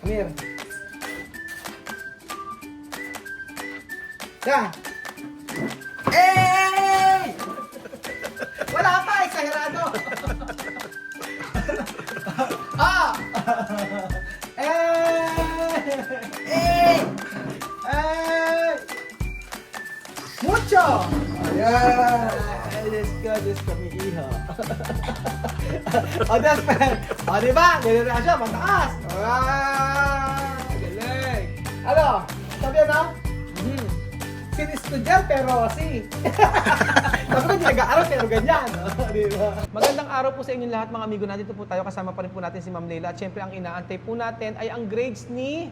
Amir. Yan. Eh! Wala pa, exagerado. Ah! Eh! Eh! Mucho! Ayan! Diyos ko, may iha. O, Diyos ko. O, diba? Ganyan na siya, mataas. Ah! Galing. Ano? Sabi na? Sin estudyar pero si. Sabi ko, hindi nag-aaral pero ganyan. Diba? Magandang araw po sa inyo lahat mga amigo natin. Dito po tayo, kasama pa rin po natin si Ma'am Leila. At syempre, ang inaantay po natin ay ang grades ni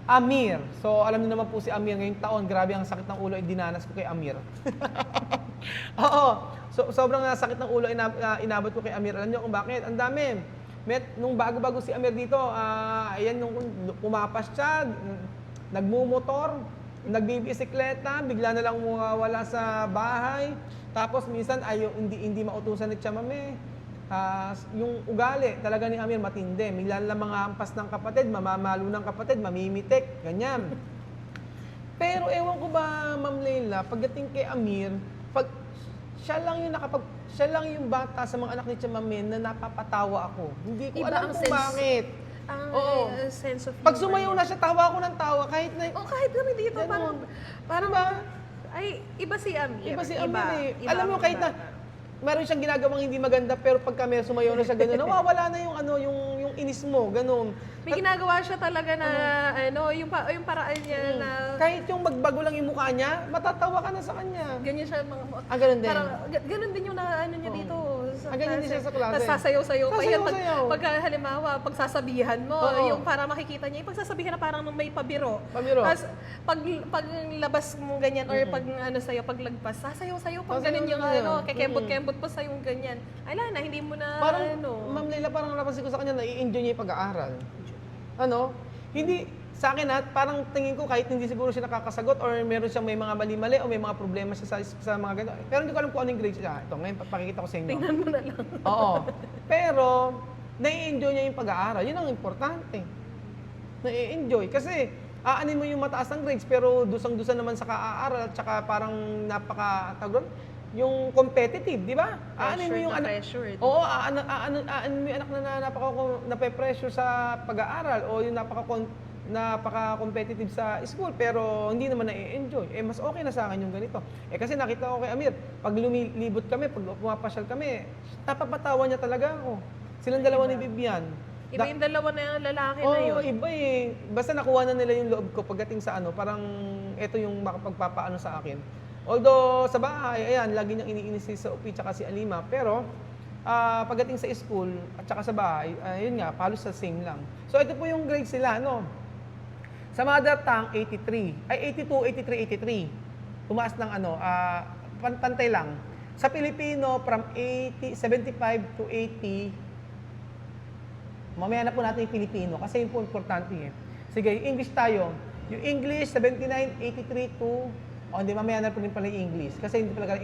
Amir. So, alam niyo naman po si Amir ngayong taon. Grabe ang sakit ng ulo ay dinanas ko kay Amir. Oo. So, sobrang sakit ng ulo inabot ko kay Amir. Alam niyo kung bakit? Ang dami. Nung bago-bago si Amir dito, ayan, nung pumapas siya, nagmumotor, nagbibisikleta, bigla na lang wala sa bahay. Tapos minsan ay hindi mautusan ni Chamame. Yung ugali talaga ni Amir matindi. Bigla na lang mga hampas ng kapatid, mamamalo ng kapatid, mamimitik, ganyan. Pero ewan ko ba, Ma'am Leila, pagdating kay Amir, pag siya lang yung bata sa mga anak ni Chamame na napapatawa ako. Hindi ko Iba alam ang kung bakit. Oo. Sense of humor. Pag sumayaw na siya, tawa ako ng tawa kahit na... Oh, kahit kami dito, Ganun. parang, Diba? ay, iba si Amir. Iba si Amir eh. Iba Alam mo, ang kahit na bata. meron siyang ginagawang hindi maganda, pero pag kami sumayaw na siya gano'n, nawawala na yung inis mo, gano'n. May ginagawa siya talaga na, yung paraan niya na, Kahit yung magbago lang yung mukha niya, matatawa ka na sa kanya. ganyan siya, Ganun din. parang, ganun din yung niya dito. Ganyan din siya sa klase. Tapos sasayaw-sayaw pa yan. Sasayaw-sayaw. Pag halimbawa, pagsasabihan mo, Oo. yung para makikita niya, yung pagsasabihan na parang may pabiro. Pabiro. Tapos, pag labas mo ganyan, or pag sa'yo, paglagpas, sasayaw-sayaw, pag ganun yung Sasayaw-sayaw. kekembot-kembot pa sa yung ganyan. Ay, na, hindi mo na, Parang, Ma'am Leila, parang napansin ko sa kanya, nai-enjoy niya yung pag-aaral. Hindi, sa akin parang tingin ko kahit hindi siguro siya nakakasagot or meron siyang may mga mali-mali o may mga problema siya sa mga ganito. Pero hindi ko alam kung anong grade siya. Ito, ngayon pakikita ko sa inyo. tingnan mo na lang. Oo. Pero, nai-enjoy niya yung pag-aaral. Yun ang importante. Nai-enjoy. Kasi, aanin mo yung mataas ng grades, pero dusang-dusan naman sa ka-aaral at saka parang napaka-tagron, yung competitive, di ba? Aanin mo yung anak. Pressured. Oo, aanin mo yung anak na nape-pressure sa pag-aaral o yung napaka-competitive sa school pero hindi naman na-enjoy. Mas okay na sa akin yung ganito. Kasi nakita ko kay Amir, pag lumilibot kami, pag pumapasyal kami, napapatawa niya talaga ako. Silang dalawa ni Vivian. Iba yung dalawa na yung lalaki na yun. Iba eh. Basta nakuha na nila yung loob ko pagdating sa parang ito yung makapagpapaano sa akin. Although sa bahay, ayan, lagi niyang iniinis si Sophie tsaka si Alima. Pero pagdating sa school at saka sa bahay, yun nga, halos sa same lang. So ito po yung grades sila, Sa mother tongue, 83. Ay, 82, 83, 83. Tumaas ng pantay lang. Sa Pilipino, from 75 to 80. Mamaya na po natin yung Pilipino kasi yun po importante eh. Sige, English tayo. Yung English, 79, 83 to... hindi, mamaya na po rin pala yung English. Kasi hindi pala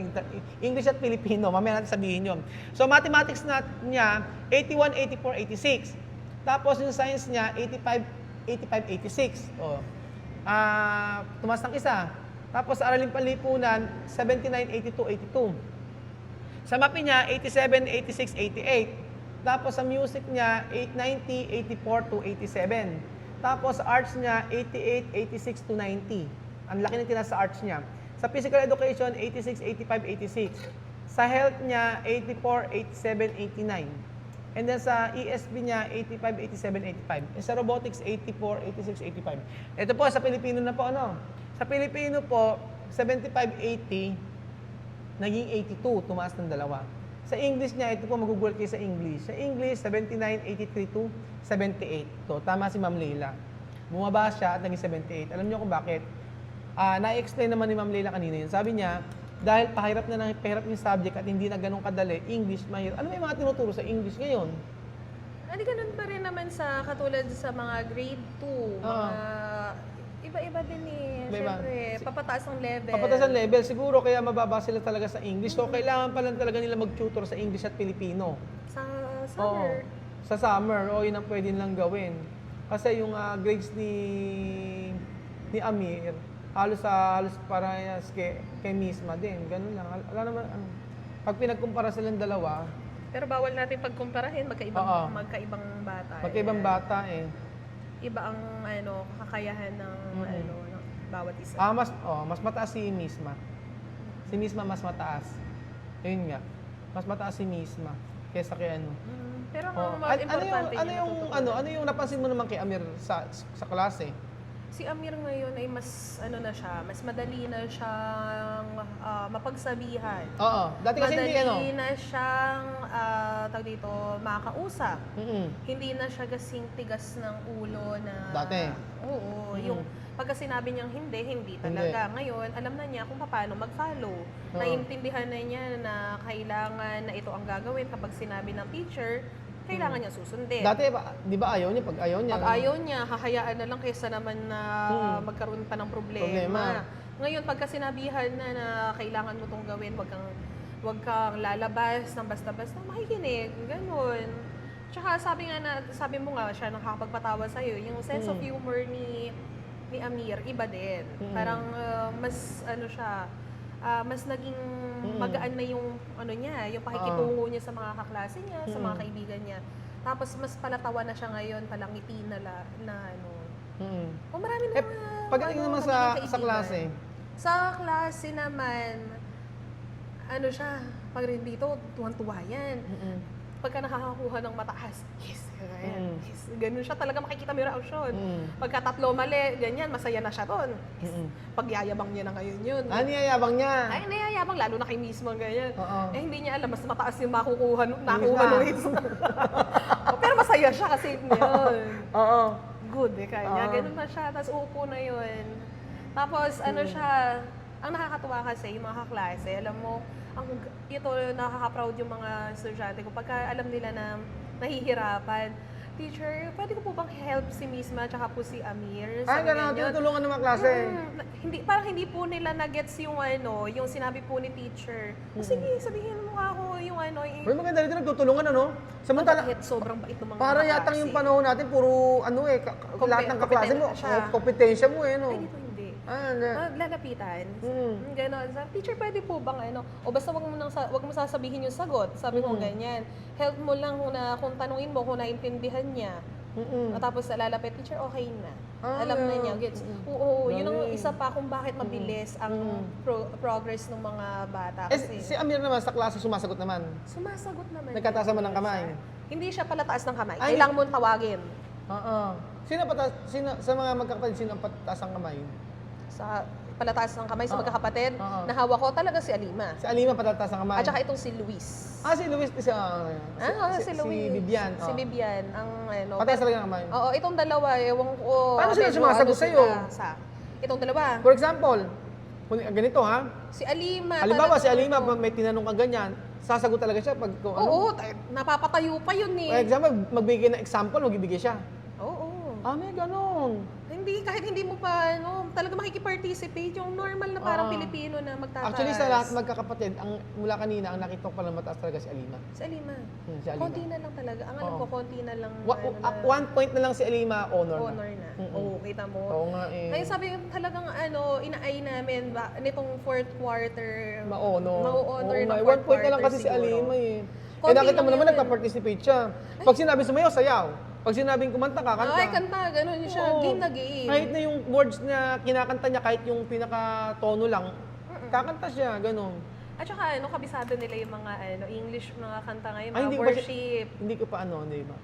English at Filipino. Mamaya natin sabihin yun. So, mathematics niya, 81, 84, 86. Tapos, yung science niya, 85, 86. Tumas ng isa. Tapos, sa araling panlipunan, 79, 82, 82. Sa MAPI niya, 87, 86, 88. Tapos, sa music niya, 890, 84 to 87. Tapos, sa arts niya, 88, 86 to 90. Ang laki ng tinaas sa arts niya. Sa physical education, 86, 85, 86. Sa health niya, 84, 87, 89. And then sa ESP niya, 85, 87, 85. And sa robotics, 84, 86, 85. Ito po, sa Pilipino na po, Sa Pilipino po, 75, 80, naging 82, tumaas ng dalawa. Sa English niya, ito po, magugulat kayo sa English. Sa English, 79, 83 to 78. To, tama si Ma'am Leila. Bumaba siya at naging 78. Alam niyo kung bakit? Na-explain naman ni Ma'am Leila kanina yun. Sabi niya, dahil pahirap yung subject at hindi na ganun kadali, English, mahirap. Ano may mga tinuturo sa English ngayon? Hindi ganun pa rin naman sa katulad sa mga grade 2. Iba-iba din eh. Iba-iba. Siyempre, papataas ang level. Papataas ang level. Siguro kaya mababa sila talaga sa English. So, kailangan pa lang talaga nila mag-tutor sa English at Filipino. Sa summer. Sa summer, yun ang pwede nilang gawin. Kasi yung grades ni Amir, halos parehas kay Misma din. Ganun lang. Wala naman, pag pinagkumpara silang dalawa, Pero bawal natin pagkumparahin, Oo. magkaibang bata. magkaibang bata eh. Iba ang kakayahan ng ng bawat isa. Mas mataas si Misma. Si Misma mas mataas. Yun nga. Mas mataas si Misma kaysa kay ano. Pero Oh. ang mga importante Ano yung napansin mo naman kay Amir sa klase? Si Amir ngayon ay mas na siya, mas madali na siyang mapagsabihan. Oo. Dati kasi hindi Madali na siyang tawag dito, makakausap. Mm-mm. Hindi na siya kasing tigas ng ulo na Dati. Oo, yung pagka sinabi niyang hindi talaga. Ngayon, alam na niya kung paano mag-follow. Oo. Naiintindihan na niya na kailangan na ito ang gagawin kapag sinabi ng teacher, kailangan niya susundin. Dati, di ba ayaw niya? Pag ayaw niya. Pag ayaw niya, hahayaan na lang kaysa naman na magkaroon pa ng problema. Ngayon, pagka sinabihan na kailangan mo itong gawin, wag kang lalabas ng basta-basta, makikinig, ganun. Tsaka sabi mo nga, siya nakakapagpatawa sa'yo, yung sense of humor ni Amir, iba din. Parang mas siya, mas naging magaan na yung niya, yung pakikitungo niya sa mga kaklase niya, sa mga kaibigan niya. Tapos mas palatawa na siya ngayon, palangiti na O marami na Pagdating naman sa klase. Sa klase naman, siya, pag rin dito, tuwan-tuwa yan. Pagka nakakakuha ng mataas, yes, yes. Ganun siya talaga, makikita mo yung reaksyon. Pagka tatlo mali, ganyan, masaya na siya doon. Yes. Pagyayabang niya na ngayon yun. Niyayabang niya. Ay, niyayabang, lalo na kay mismo ganyan. Oo. Hindi niya alam, mas mataas yung nakuha ng hits. Pero masaya siya kasi yun. Oo. Good kaya. Ganun na siya, tapos upo na yun. Tapos siya, ang nakakatuwa kasi yung mga kaklase, alam mo, ito nakaka-proud yung mga estudyante ko pagka alam nila na nahihirapan. Teacher, pwede ko po bang help si Misma at po si Amir? Gano'n, tinutulungan ng mga klase. Parang hindi po nila na-gets yung yung sinabi po ni teacher. Sige, sabihin mo ako yung Uy, maganda dito, nagtutulungan Samantala, Bakit sobrang bait ng mga para kaklase? yatang yung panahon natin, puro lahat ng kaklase mo, kompetensya siya. kompetensya mo no? Ay, dito hindi. Hindi. Lalapitan. Ganon. Sabi, teacher, pwede po bang o basta wag mo sasabihin yung sagot. Sabi ko ganyan. Help mo lang kung tanungin mo kung naintindihan niya. Tapos lalapit, teacher, okay na. Alam na niya, gets. Oo, yun ang isa pa kung bakit mabilis ang progress ng mga bata. Kasi Si Amir naman sa klase sumasagot naman. sumasagot naman. Nagkataas naman ng kamay. Hindi siya palataas ng kamay. Ay. Kailangan mo tawagin. Sino sa mga magkakapatid, sino ang pataas ang kamay? Sa palataas ng kamay sa magkakapatid, Oo. nahawa ko talaga si Alima. Si Alima patataas ang kamay. At saka itong si Luis. Si Luis, si Si Bibian. Si Bibian, ang Pataas talaga ang kamay. Oo, itong dalawa, ewan ko. Paano sila medyo sumasagot sa'yo? Itong dalawa. For example, ganito Si Alima. Halimbawa, talagang si Alima, may tinanong ka ganyan, sasagot talaga siya pag Oo, napapatayo pa yun For eh. example, magbigay ng example, magbibigay siya. Oo. May ganon. Kahit hindi mo pa, talaga makikiparticipate, yung normal na parang Oo. Pilipino na magtataas. Actually, sa lahat magkakapatid, mula kanina, ang nakita ko pala mataas talaga si Alima. Si Alima. Si Alima. Konti na lang talaga. Ang alam Oo. ko, konti na lang. 1 point na lang si Alima, honor Honor na. Mm-mm. Oo, kita mo. Oo nga eh. Kaya sabi ko talagang inaay namin nitong fourth quarter. Ma-honor. Ma-honor ng Oo nga, fourth 1 point na lang quarter kasi si siguro. Alima eh. Konti Nakita mo lang naman, yun. nagpa-participate siya. Pag sinabi sumayaw, sayaw. Pag sinabing kumanta ka, kanta. Ay, kanta, ganun siya. Oo. Game na game. Kahit na yung words na kinakanta niya, kahit yung pinaka-tono lang, kakanta siya, ganun. At saka, kabisado nila yung mga English mga kanta ngayon, Ay, mga hindi ko pa worship. Hindi ko pa di ba?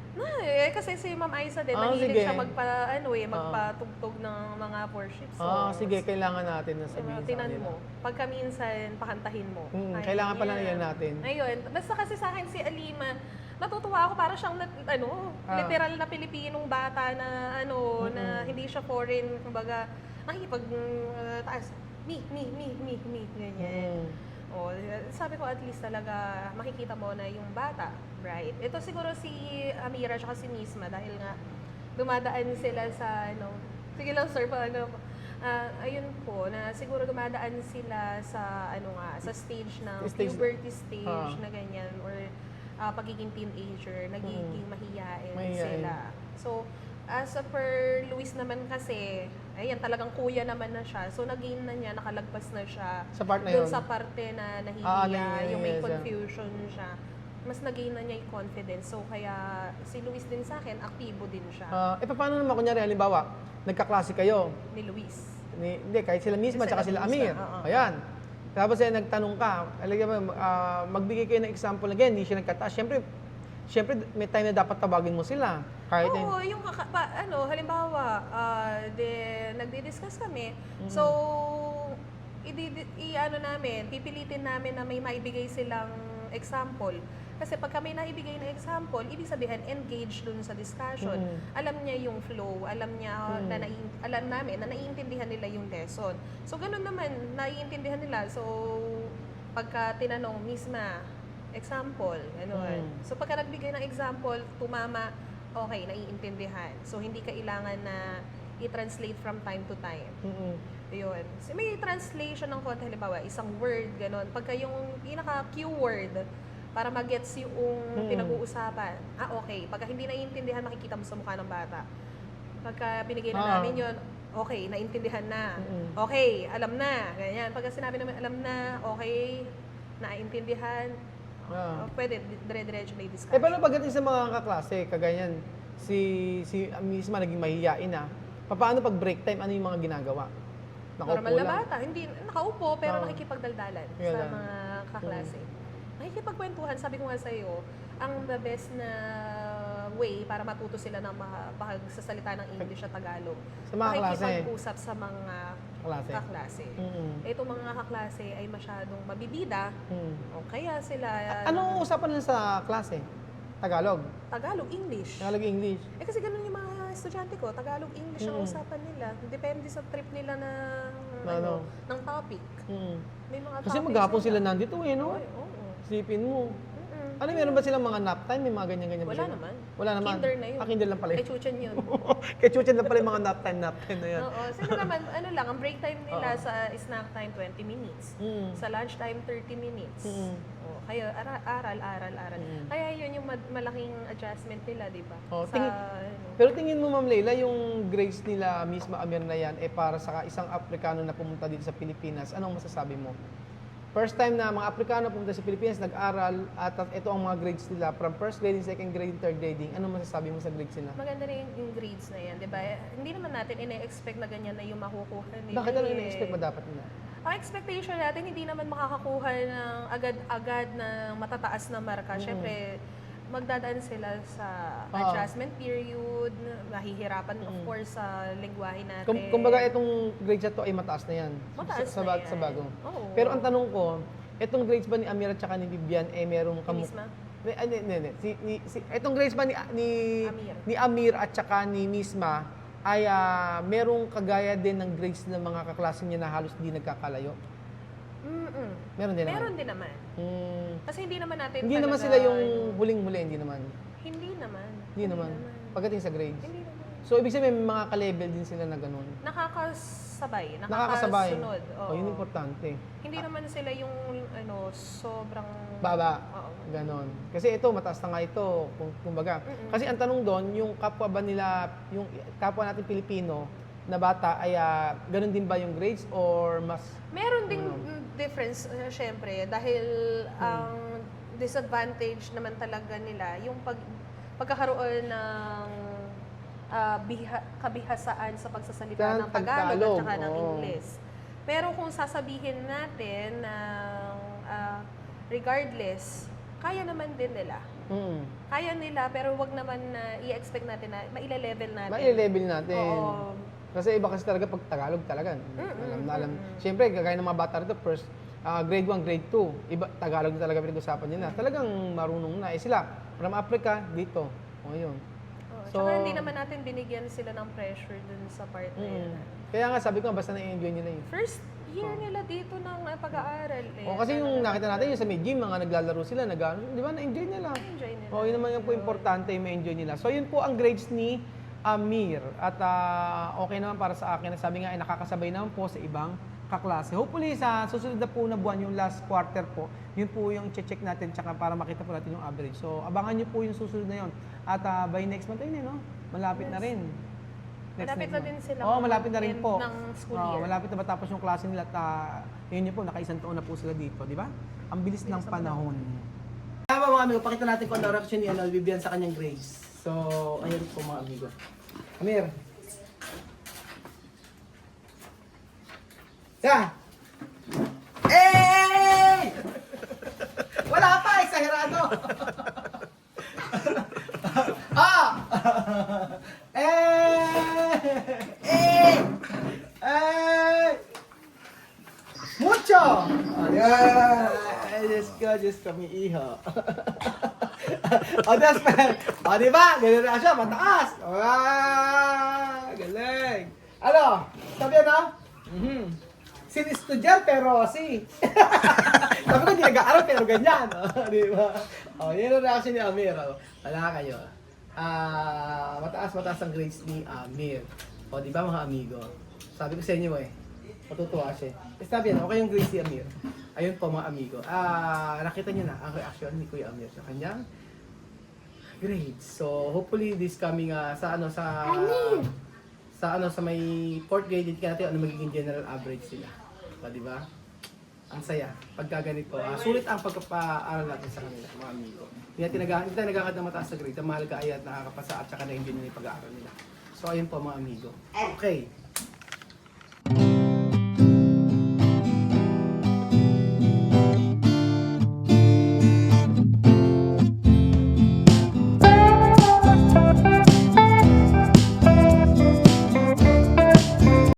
Kasi si Ma'am Aiza din, Sige. mahilig siya magpatugtog ng mga worship songs. Sige, kailangan natin na So, sabihin sa tinan kanila. mo, pagka minsan, pakantahin mo. Ay, Kailangan pala yan. yan natin. Ayun, basta kasi sa akin si Alima, natutuwa ako para siyang literal na Pilipinong bata na na hindi siya foreign, kumbaga nakikipag taas, me, ganyan. Sabi ko at least talaga makikita mo na yung bata, right? Ito siguro si Amira at si Misma dahil nga dumadaan sila sa sige lang sir, ayun po, na siguro dumadaan sila sa sa stage ng puberty stage na ganyan or pagiging teenager, nagiging mahiyain sila. So, As per Luis naman kasi, ayan, talagang kuya naman na siya. So, nag-gain na niya, nakalagpas na siya. Sa part na Doon yun? sa parte na Ah, nahihiya, yung may nahihiya siya. confusion siya. Mas nag-gain na niya yung confidence. So, kaya si Luis din sa akin, aktibo din siya Paano naman, kunyari, halimbawa, nagkaklase kayo, ni Luis. hindi, kahit sila misma, tsaka sila misma, Amir. oo. Ayan. Tapos nagtanong ka, magbigay kayo ng example again, hindi siya nagkataas. Siyempre, may time na dapat tabagin mo sila. Kahit Oo, yung halimbawa, nagdi-discuss kami. So, pipilitin namin na may maibigay silang example. Kasi pag kami naibigay na example, ibig sabihin engage dun sa discussion. Alam niya yung flow, alam namin na naiintindihan nila yung lesson. So, ganun naman, naiintindihan nila. So, pagka tinanong, misma, example, So, pagka nagbigay ng example, tumama, okay, naiintindihan. So, hindi kailangan na i-translate from time to time. Yun. So, may translation ng konti, halimbawa, isang word, gano'n. Pagka yung pinaka-keyword, para mag-gets yung pinag-uusapan. Okay. Pagka hindi naiintindihan, makikita mo sa mukha ng bata. Pagka binigay na namin yun, okay, naiintindihan na. Okay, alam na. Ganyan. Pagka sinabi namin, alam na, okay, naiintindihan, pwede, dire-diretso na yung discussion. Paano pagdating sa mga kaklase, kaganyan, si misma naging mahihiyain na, paano pag break time, ano yung mga ginagawa? Normal na bata, hindi nakaupo, pero nakikipagdaldalan sa Yan. mga kaklase. Nakikipagkwentuhan, sabi ko nga sa iyo, ang the best na way para matuto sila ng makapagsasalita ng English at Tagalog. Sa mga klase. Makikipag-usap sa mga Kaklase. kaklase. Itong mga kaklase ay masyadong mabibida, o kaya sila... Anong usapan nila sa klase? Tagalog? Tagalog, English. Tagalog, English? Kasi ganun yung mga estudyante ko, Tagalog, English ang usapan nila. Depende sa trip nila ng topic. May mga Kasi topics maghapon nila. sila nandito no? Oo. Sipin mo. Ano, meron ba silang mga nap time? May mga ganyan-ganyan ba Wala sila? naman. Wala naman. Kinder na yun. Kinder lang pala Kay yun. Chuchan yun. Kay Chuchan lang pala yung mga nap time na yan. Oo. Sila naman, ang break time nila sa snack time, 20 minutes. Sa lunch time, 30 minutes. Kaya aral. Kaya yun yung malaking adjustment nila, di ba? Pero tingin mo, Ma'am Leila, yung grades nila misma Amir na yan, para sa isang Aprikano na pumunta dito sa Pilipinas, anong masasabi mo? First time na mga Aprikano pumunta sa Pilipinas, nag-aral, at ito ang mga grades nila from first grading, second grading, third grading. Anong masasabi mo sa grades nila? Maganda rin yung grades na yan, di ba? Hindi naman natin ine-expect na ganyan na yung makukuha nila. Bakit ano expect ba dapat nila? Ang expectation natin, hindi naman makakakuha ng agad-agad ng matataas na marka. Siyempre, magdadaan sila sa adjustment period, mahihirapan of course sa lengguwahe natin. Kumbaga itong grades na to ay mataas na yan. Mataas sa na yan. Sa bago. Oo. Pero ang tanong ko, itong grades ba ni Amir at saka ni Vivian merong Misma? Itong grades ba ni Amir at saka ni Misma ay merong kagaya din ng grades ng mga kaklase niya na halos hindi nagkakalayo? Meron din naman? Meron din naman. Kasi hindi naman natin Hindi naman sila yung huling-huli, hindi naman. Hindi naman. Hindi naman. Pagdating sa grades. Hindi naman. So, ibig sabihin, may mga ka-level din sila na ganun. Nakakasabay. Nakakasabay. Sunod. Yun importante. Hindi naman sila yung sobrang... Baba. Oo. Ganon. Kasi ito, mataas na nga ito, kumbaga. Kasi ang tanong doon, yung kapwa ba nila, yung kapwa natin Pilipino na bata, ay ganon din ba yung grades or mas... Meron ding difference, syempre, dahil ang disadvantage naman talaga nila, yung pagkakaroon ng kabihasaan sa pagsasalita ng Tagalog at saka ng English. Pero kung sasabihin natin ng regardless, kaya naman din nila. Kaya nila, pero wag naman na i-expect natin na maile-level natin. Maile-level natin. Oo. Kasi iba kasi talaga pag Tagalog talaga. Alam. Siyempre, gagaya ng mga bata rito, first, grade 1, grade 2, iba, Tagalog na talaga pinag-usapan nila. Talagang marunong na. Sila, from Africa, dito. Yun. Tsaka hindi naman natin binigyan sila ng pressure dun sa part na yun. Kaya nga, sabi ko, basta na-enjoy nila yun. First year nila dito ng pag-aaral. Kasi yung nakita natin, yung sa may gym, mga naglalaro sila, di ba, na-enjoy nila. Enjoy nila. Yun naman yung po importante, yung ma-enjoy nila. So, yun po ang grades ni Amir. At okay naman para sa akin. Sabi nga, nakakasabay naman po sa ibang kaklase. Hopefully, sa susunod na po na buwan, yung last quarter po, yun po yung check natin tsaka para makita po natin yung average. So, abangan nyo po yung susunod na yun. At by next month, ayun no? Malapit na rin. Malapit na din sila. Oo, malapit na rin end po. ng school Oo, year. malapit na matapos yung klase nila at yun yun po, naka-isang taon na po sila dito, di ba? Ang bilis ng panahon. Tama mga amigo, pakita natin kung ano reaction ni Vivian sa kanyang grades. So, ayun po mga amigo. Amir. Sa! Eh! Wala pa, exagerado! Ah! Mucho! Ayan! Diyos kami iho. O, Desper! O, diba? Ganun na siya, mataas! Galing! Ano? Sabi ano? Sin estudyar pero si. Sabi ko, hindi nag-aaral pero ganyan. Di ba? O, yun ang reaction ni Amir. Wala kayo. Mataas ang grades ni Amir. O, di ba mga amigo? Sabi ko sa inyo matutuwa siya. Sabi yan, okay yung grades ni Amir. Ayun po mga amigo. Nakita niyo na ang reaction ni Kuya Amir sa kanyang grades. So, hopefully this coming sa may 4th grade tingnan natin ano magiging general average sila. O, di ba? Ang saya. Pagka ganito, sulit ang pagpapaaral natin sa kanila, mga amigo. Hindi tayo nagkakad na mataas sa grade. Ang mahal ka ay at nakakapasa at saka na-enjoy nila yung pag-aaral nila. So, ayun po mga amigo. Okay.